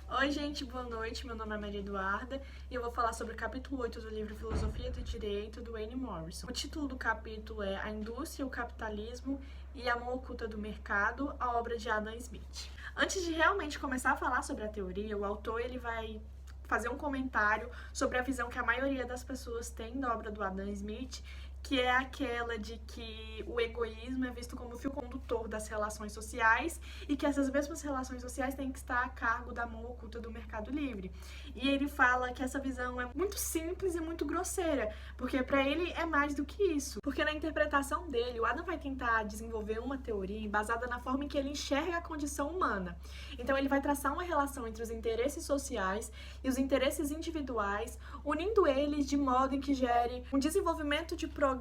Oi, gente, boa noite. Meu nome é Maria Eduarda e eu vou falar sobre o capítulo 8 do livro Filosofia do Direito, do Wayne Morrison. O título do capítulo é A Indústria, o Capitalismo e a Mão Oculta do Mercado, a obra de Adam Smith. Antes de realmente começar a falar sobre a teoria, o autor ele vai fazer um comentário sobre a visão que a maioria das pessoas tem da obra do Adam Smith, que é aquela de que o egoísmo é visto como o fio condutor das relações sociais e que essas mesmas relações sociais têm que estar a cargo da mão oculta do mercado livre. E ele fala que essa visão é muito simples e muito grosseira, porque para ele é mais do que isso. Porque na interpretação dele, o Adam vai tentar desenvolver uma teoria embasada na forma em que ele enxerga a condição humana. Então ele vai traçar uma relação entre os interesses sociais e os interesses individuais, unindo eles de modo em que gere um desenvolvimento de progresso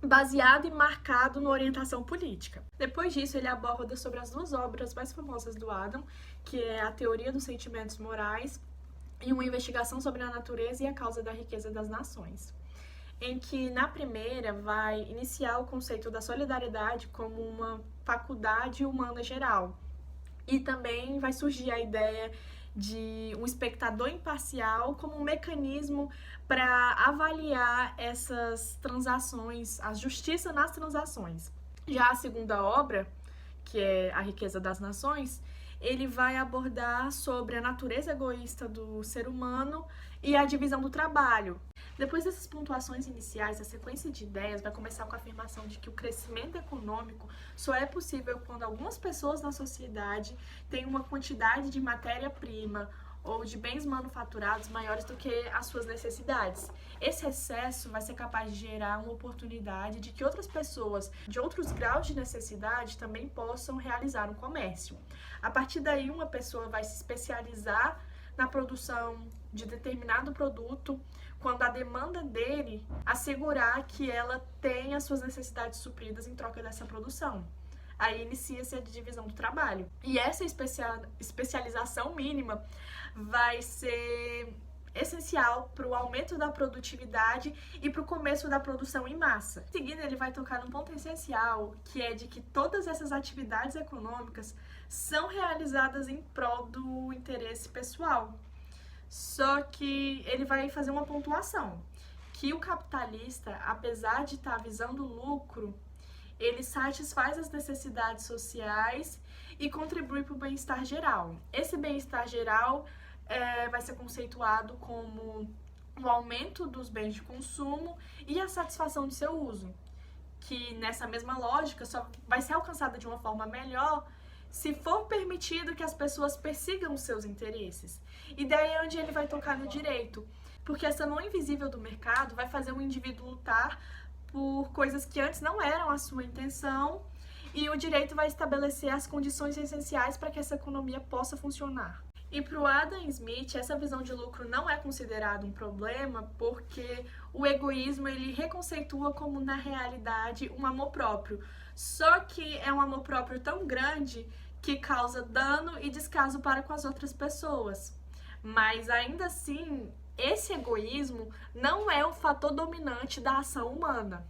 baseado e marcado na orientação política. Depois disso, ele aborda sobre as duas obras mais famosas do Adam, que é a Teoria dos Sentimentos Morais e uma investigação sobre a natureza e a causa da riqueza das nações, em que na primeira vai iniciar o conceito da solidariedade como uma faculdade humana geral, e também vai surgir a ideia de um espectador imparcial como um mecanismo para avaliar essas transações, a justiça nas transações. Já a segunda obra, que é A Riqueza das Nações, ele vai abordar sobre a natureza egoísta do ser humano e a divisão do trabalho. Depois dessas pontuações iniciais, a sequência de ideias vai começar com a afirmação de que o crescimento econômico só é possível quando algumas pessoas na sociedade têm uma quantidade de matéria-prima ou de bens manufaturados maiores do que as suas necessidades. Esse excesso vai ser capaz de gerar uma oportunidade de que outras pessoas de outros graus de necessidade também possam realizar um comércio. A partir daí, uma pessoa vai se especializar na produção de determinado produto, quando a demanda dele assegurar que ela tem as suas necessidades supridas em troca dessa produção. Aí inicia-se a divisão do trabalho. E essa especialização mínima vai ser essencial para o aumento da produtividade e para o começo da produção em massa. Em seguida, ele vai tocar num ponto essencial, que é de que todas essas atividades econômicas são realizadas em prol do interesse pessoal. Só que ele vai fazer uma pontuação, que o capitalista, apesar de estar visando lucro, ele satisfaz as necessidades sociais e contribui para o bem-estar geral. Esse bem-estar geral vai ser conceituado como o aumento dos bens de consumo e a satisfação de seu uso, que nessa mesma lógica só vai ser alcançada de uma forma melhor se for permitido que as pessoas persigam os seus interesses. E daí é onde ele vai tocar no direito, porque essa mão invisível do mercado vai fazer o indivíduo lutar por coisas que antes não eram a sua intenção, e o direito vai estabelecer as condições essenciais para que essa economia possa funcionar. E para o Adam Smith, essa visão de lucro não é considerada um problema, porque o egoísmo ele reconceitua como, na realidade, um amor próprio. Só que é um amor próprio tão grande que causa dano e descaso para com as outras pessoas. Mas ainda assim, esse egoísmo não é o fator dominante da ação humana.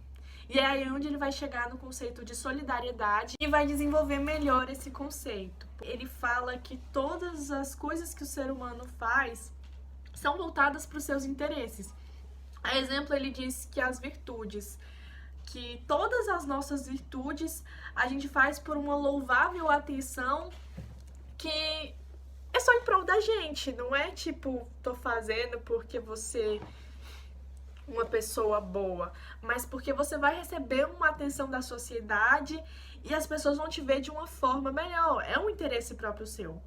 E é aí onde ele vai chegar no conceito de solidariedade e vai desenvolver melhor esse conceito. Ele fala que todas as coisas que o ser humano faz são voltadas para os seus interesses. A exemplo, ele diz que as virtudes, que todas as nossas virtudes a gente faz por uma louvável atenção que é só em prol da gente, não é tipo, tô fazendo porque você uma pessoa boa, mas porque você vai receber uma atenção da sociedade e as pessoas vão te ver de uma forma melhor. É um interesse próprio seu.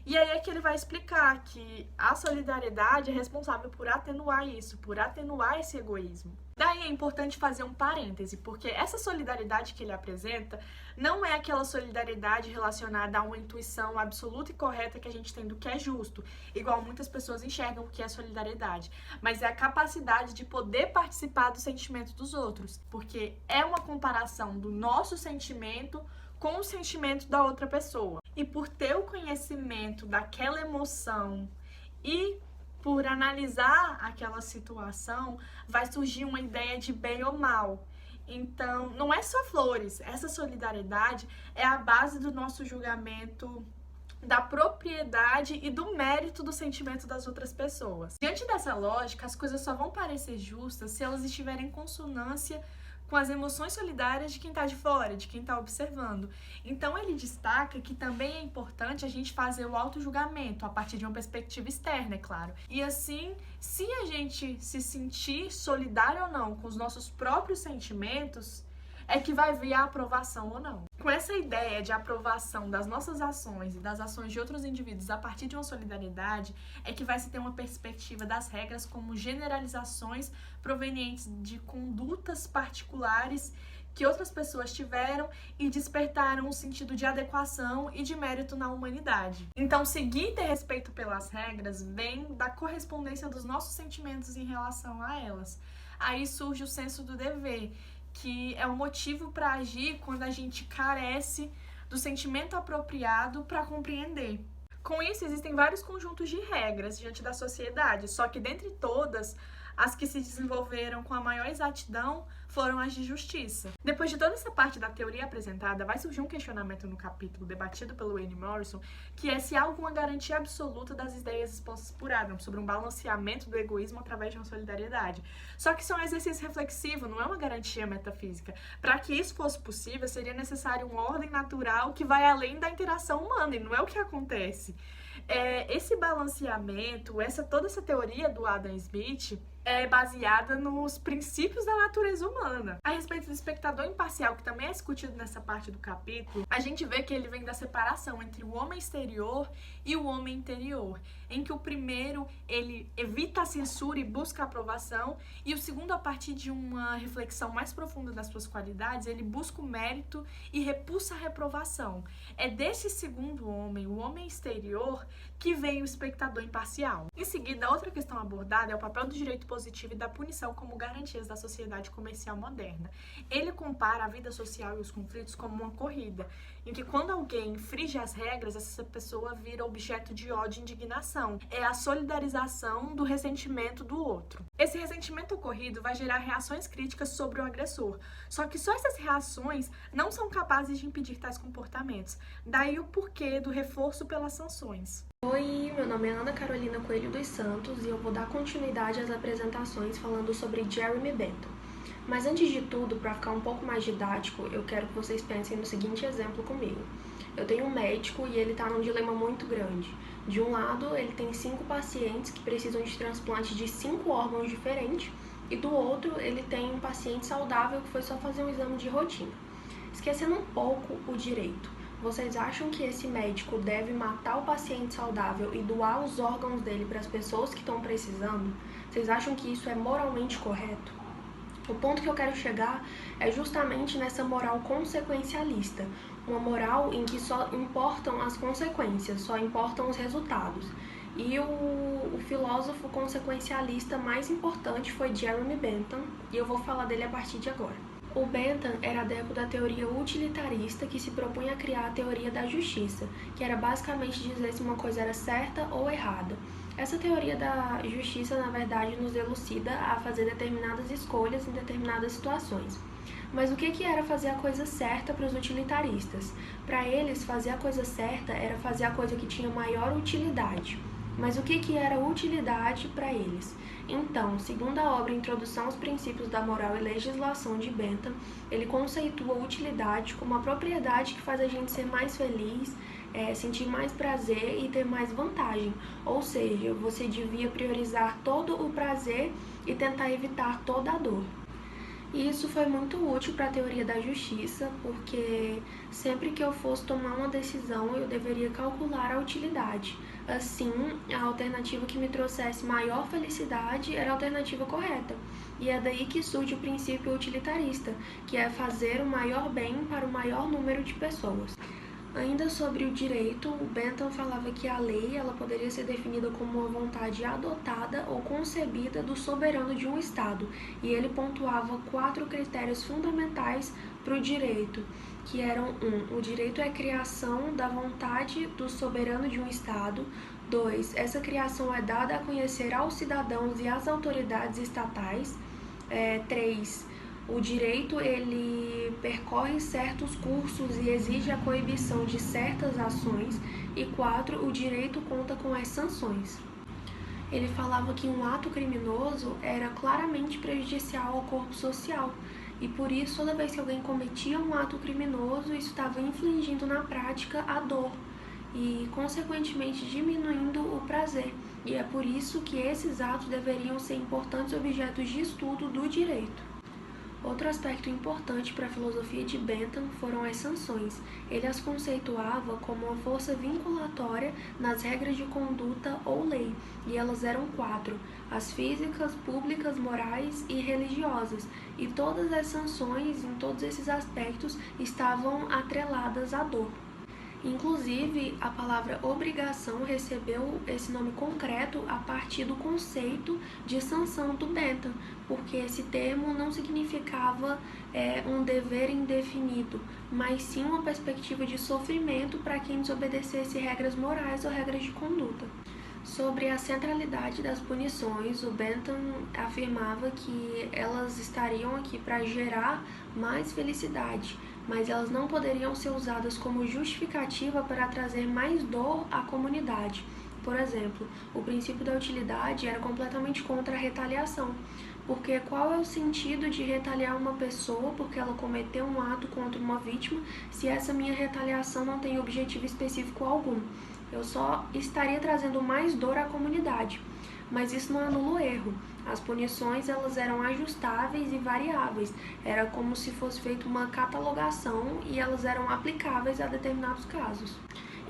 E aí é que ele vai explicar que a solidariedade é responsável por atenuar isso, por atenuar esse egoísmo. Daí é importante fazer um parêntese, porque essa solidariedade que ele apresenta não é aquela solidariedade relacionada a uma intuição absoluta e correta que a gente tem do que é justo, igual muitas pessoas enxergam o que é solidariedade, mas é a capacidade de poder participar do sentimento dos outros, porque é uma comparação do nosso sentimento com o sentimento da outra pessoa. E por ter o conhecimento daquela emoção e por analisar aquela situação, vai surgir uma ideia de bem ou mal. Então, não é só flores. Essa solidariedade é a base do nosso julgamento da propriedade e do mérito do sentimento das outras pessoas. Diante dessa lógica, as coisas só vão parecer justas se elas estiverem em consonância com as emoções solidárias de quem está de fora, de quem está observando. Então ele destaca que também é importante a gente fazer o autojulgamento a partir de uma perspectiva externa, é claro. E assim, se a gente se sentir solidário ou não com os nossos próprios sentimentos, é que vai vir a aprovação ou não. Com essa ideia de aprovação das nossas ações e das ações de outros indivíduos a partir de uma solidariedade, é que vai se ter uma perspectiva das regras como generalizações provenientes de condutas particulares que outras pessoas tiveram e despertaram um sentido de adequação e de mérito na humanidade. Então, seguir e ter respeito pelas regras vem da correspondência dos nossos sentimentos em relação a elas. Aí surge o senso do dever, que é um motivo para agir quando a gente carece do sentimento apropriado para compreender. Com isso, existem vários conjuntos de regras diante da sociedade, só que dentre todas, as que se desenvolveram com a maior exatidão foram as de justiça. Depois de toda essa parte da teoria apresentada, vai surgir um questionamento no capítulo debatido pelo Wayne Morrison, que é se há alguma garantia absoluta das ideias expostas por Adam sobre um balanceamento do egoísmo através de uma solidariedade. Só que isso é um exercício reflexivo, não é uma garantia metafísica. Para que isso fosse possível, seria necessário uma ordem natural que vai além da interação humana, e não é o que acontece. Esse balanceamento, toda essa teoria do Adam Smith é baseada nos princípios da natureza humana. A respeito do espectador imparcial, que também é discutido nessa parte do capítulo, a gente vê que ele vem da separação entre o homem exterior e o homem interior, em que o primeiro, ele evita a censura e busca a aprovação, e o segundo, a partir de uma reflexão mais profunda das suas qualidades, ele busca o mérito e repulsa a reprovação. É desse segundo homem, o homem exterior, que vem o espectador imparcial. Em seguida, outra questão abordada é o papel do direito positivo e da punição como garantias da sociedade comercial moderna. Ele compara a vida social e os conflitos como uma corrida, em que quando alguém infringe as regras, essa pessoa vira objeto de ódio e indignação. É a solidarização do ressentimento do outro. Esse ressentimento ocorrido vai gerar reações críticas sobre o agressor, só que só essas reações não são capazes de impedir tais comportamentos. Daí o porquê do reforço pelas sanções. Oi, meu nome é Ana Carolina Coelho dos Santos e eu vou dar continuidade às apresentações falando sobre Jeremy Bentham. Mas antes de tudo, para ficar um pouco mais didático, eu quero que vocês pensem no seguinte exemplo comigo. Eu tenho um médico e ele está num dilema muito grande. De um lado, ele tem 5 pacientes que precisam de transplante de 5 órgãos diferentes, e do outro, ele tem um paciente saudável que foi só fazer um exame de rotina. Esquecendo um pouco o direito. Vocês acham que esse médico deve matar o paciente saudável e doar os órgãos dele para as pessoas que estão precisando? Vocês acham que isso é moralmente correto? O ponto que eu quero chegar é justamente nessa moral consequencialista, uma moral em que só importam as consequências, só importam os resultados. E o filósofo consequencialista mais importante foi Jeremy Bentham, e eu vou falar dele a partir de agora. O Bentham era adepto da teoria utilitarista, que se propunha a criar a teoria da justiça, que era basicamente dizer se uma coisa era certa ou errada. Essa teoria da justiça, na verdade, nos elucida a fazer determinadas escolhas em determinadas situações. Mas o que era fazer a coisa certa para os utilitaristas? Para eles, fazer a coisa certa era fazer a coisa que tinha maior utilidade. Mas o que era utilidade para eles? Então, segundo a obra Introdução aos Princípios da Moral e Legislação de Bentham, ele conceitua a utilidade como a propriedade que faz a gente ser mais feliz, sentir mais prazer e ter mais vantagem. Ou seja, você devia priorizar todo o prazer e tentar evitar toda a dor. E isso foi muito útil para a teoria da justiça, porque sempre que eu fosse tomar uma decisão, eu deveria calcular a utilidade. Assim, a alternativa que me trouxesse maior felicidade era a alternativa correta. E é daí que surge o princípio utilitarista, que é fazer o maior bem para o maior número de pessoas. Ainda sobre o direito, o Bentham falava que a lei ela poderia ser definida como uma vontade adotada ou concebida do soberano de um Estado, e ele pontuava 4 critérios fundamentais para o direito, que eram: 1. O direito é a criação da vontade do soberano de um Estado. 2. Essa criação é dada a conhecer aos cidadãos e às autoridades estatais. 3. O direito, ele percorre certos cursos e exige a coibição de certas ações. E 4, o direito conta com as sanções. Ele falava que um ato criminoso era claramente prejudicial ao corpo social. E por isso, toda vez que alguém cometia um ato criminoso, isso estava infligindo na prática a dor e, consequentemente, diminuindo o prazer. E é por isso que esses atos deveriam ser importantes objetos de estudo do direito. Outro aspecto importante para a filosofia de Bentham foram as sanções. Ele as conceituava como uma força vinculatória nas regras de conduta ou lei, e elas eram 4, as físicas, públicas, morais e religiosas, e todas as sanções em todos esses aspectos estavam atreladas à dor. Inclusive, a palavra obrigação recebeu esse nome concreto a partir do conceito de sanção do Bentham, porque esse termo não significava um dever indefinido, mas sim uma perspectiva de sofrimento para quem desobedecesse regras morais ou regras de conduta. Sobre a centralidade das punições, o Bentham afirmava que elas estariam aqui para gerar mais felicidade, mas elas não poderiam ser usadas como justificativa para trazer mais dor à comunidade. Por exemplo, o princípio da utilidade era completamente contra a retaliação, porque qual é o sentido de retaliar uma pessoa porque ela cometeu um ato contra uma vítima se essa minha retaliação não tem objetivo específico algum? Eu só estaria trazendo mais dor à comunidade. Mas isso não anula o erro. As punições elas eram ajustáveis e variáveis. Era como se fosse feita uma catalogação e elas eram aplicáveis a determinados casos.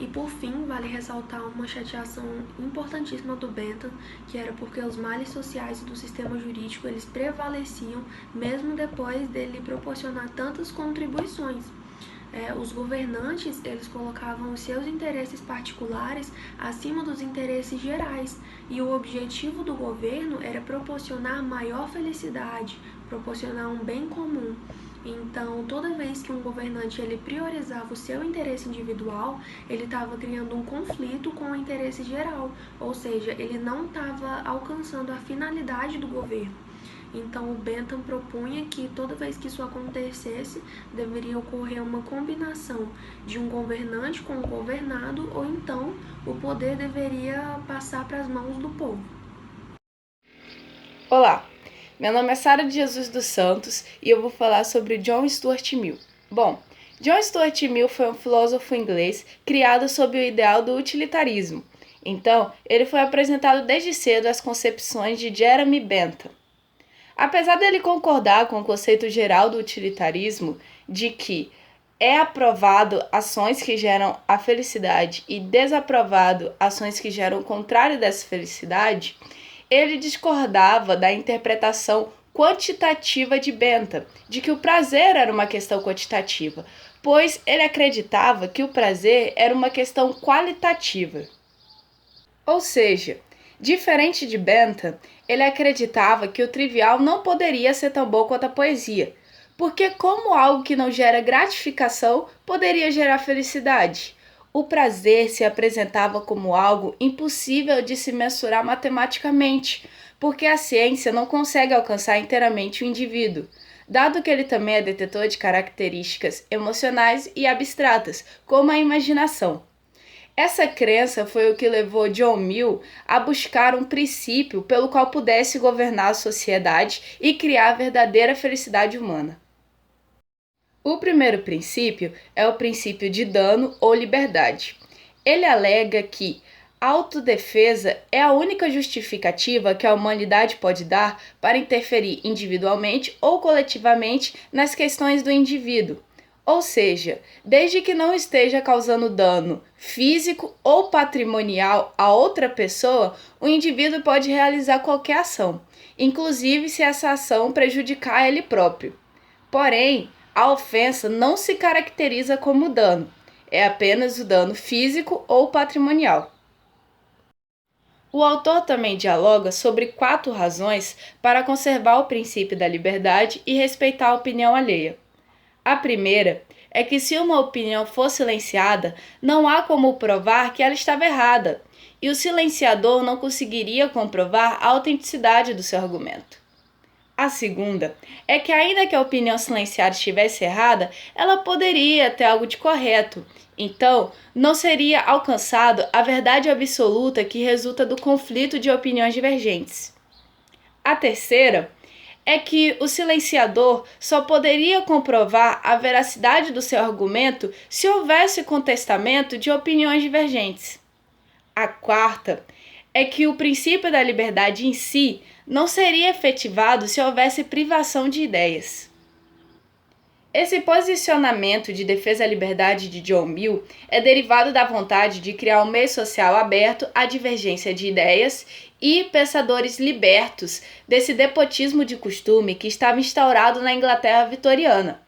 E por fim, vale ressaltar uma chateação importantíssima do Bentham, que era porque os males sociais do sistema jurídico eles prevaleciam mesmo depois dele proporcionar tantas contribuições. Os governantes eles colocavam os seus interesses particulares acima dos interesses gerais, e o objetivo do governo era proporcionar maior felicidade, proporcionar um bem comum. Então, toda vez que um governante ele priorizava o seu interesse individual, ele estava criando um conflito com o interesse geral, ou seja, ele não estava alcançando a finalidade do governo. Então, o Bentham propunha que toda vez que isso acontecesse, deveria ocorrer uma combinação de um governante com um governado, ou então o poder deveria passar para as mãos do povo. Olá, meu nome é Sara de Jesus dos Santos e eu vou falar sobre John Stuart Mill. Bom, John Stuart Mill foi um filósofo inglês criado sob o ideal do utilitarismo. Então, ele foi apresentado desde cedo às concepções de Jeremy Bentham. Apesar dele concordar com o conceito geral do utilitarismo, de que é aprovado ações que geram a felicidade e desaprovado ações que geram o contrário dessa felicidade, ele discordava da interpretação quantitativa de Bentham, de que o prazer era uma questão quantitativa, pois ele acreditava que o prazer era uma questão qualitativa. Ou seja, diferente de Bentham, ele acreditava que o trivial não poderia ser tão bom quanto a poesia, porque como algo que não gera gratificação poderia gerar felicidade? O prazer se apresentava como algo impossível de se mensurar matematicamente, porque a ciência não consegue alcançar inteiramente o indivíduo, dado que ele também é detetor de características emocionais e abstratas, como a imaginação. Essa crença foi o que levou John Mill a buscar um princípio pelo qual pudesse governar a sociedade e criar a verdadeira felicidade humana. O primeiro princípio é o princípio de dano ou liberdade. Ele alega que a autodefesa é a única justificativa que a humanidade pode dar para interferir individualmente ou coletivamente nas questões do indivíduo. Ou seja, desde que não esteja causando dano físico ou patrimonial a outra pessoa, o indivíduo pode realizar qualquer ação, inclusive se essa ação prejudicar ele próprio. Porém, a ofensa não se caracteriza como dano, é apenas o dano físico ou patrimonial. O autor também dialoga sobre 4 razões para conservar o princípio da liberdade e respeitar a opinião alheia. A primeira é que se uma opinião for silenciada, não há como provar que ela estava errada, e o silenciador não conseguiria comprovar a autenticidade do seu argumento. A segunda é que, ainda que a opinião silenciada estivesse errada, ela poderia ter algo de correto. Então, não seria alcançado a verdade absoluta que resulta do conflito de opiniões divergentes. A terceira é que o silenciador só poderia comprovar a veracidade do seu argumento se houvesse contestamento de opiniões divergentes. A quarta é que o princípio da liberdade em si não seria efetivado se houvesse privação de ideias. Esse posicionamento de defesa à liberdade de John Mill é derivado da vontade de criar um meio social aberto à divergência de ideias e pensadores libertos desse despotismo de costume que estava instaurado na Inglaterra vitoriana,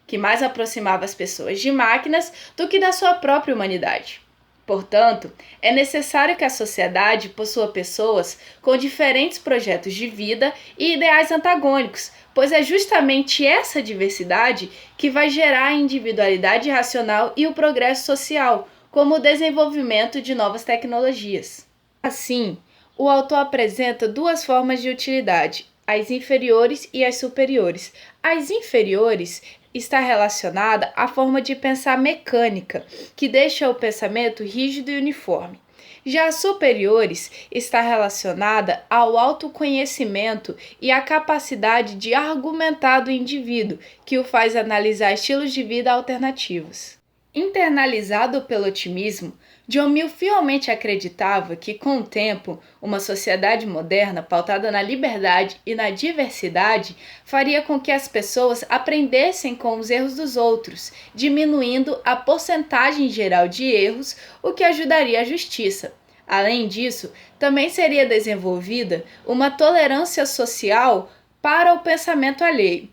que mais aproximava as pessoas de máquinas do que da sua própria humanidade. Portanto, é necessário que a sociedade possua pessoas com diferentes projetos de vida e ideais antagônicos, pois é justamente essa diversidade que vai gerar a individualidade racional e o progresso social, como o desenvolvimento de novas tecnologias. Assim, o autor apresenta duas formas de utilidade, as inferiores e as superiores. As inferiores está relacionada à forma de pensar mecânica, que deixa o pensamento rígido e uniforme. Já as superiores está relacionada ao autoconhecimento e à capacidade de argumentar do indivíduo, que o faz analisar estilos de vida alternativos. Internalizado pelo otimismo, John Mill fielmente acreditava que, com o tempo, uma sociedade moderna pautada na liberdade e na diversidade faria com que as pessoas aprendessem com os erros dos outros, diminuindo a porcentagem geral de erros, o que ajudaria a justiça. Além disso, também seria desenvolvida uma tolerância social para o pensamento alheio.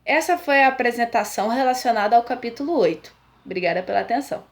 Essa foi a apresentação relacionada ao capítulo 8. Obrigada pela atenção.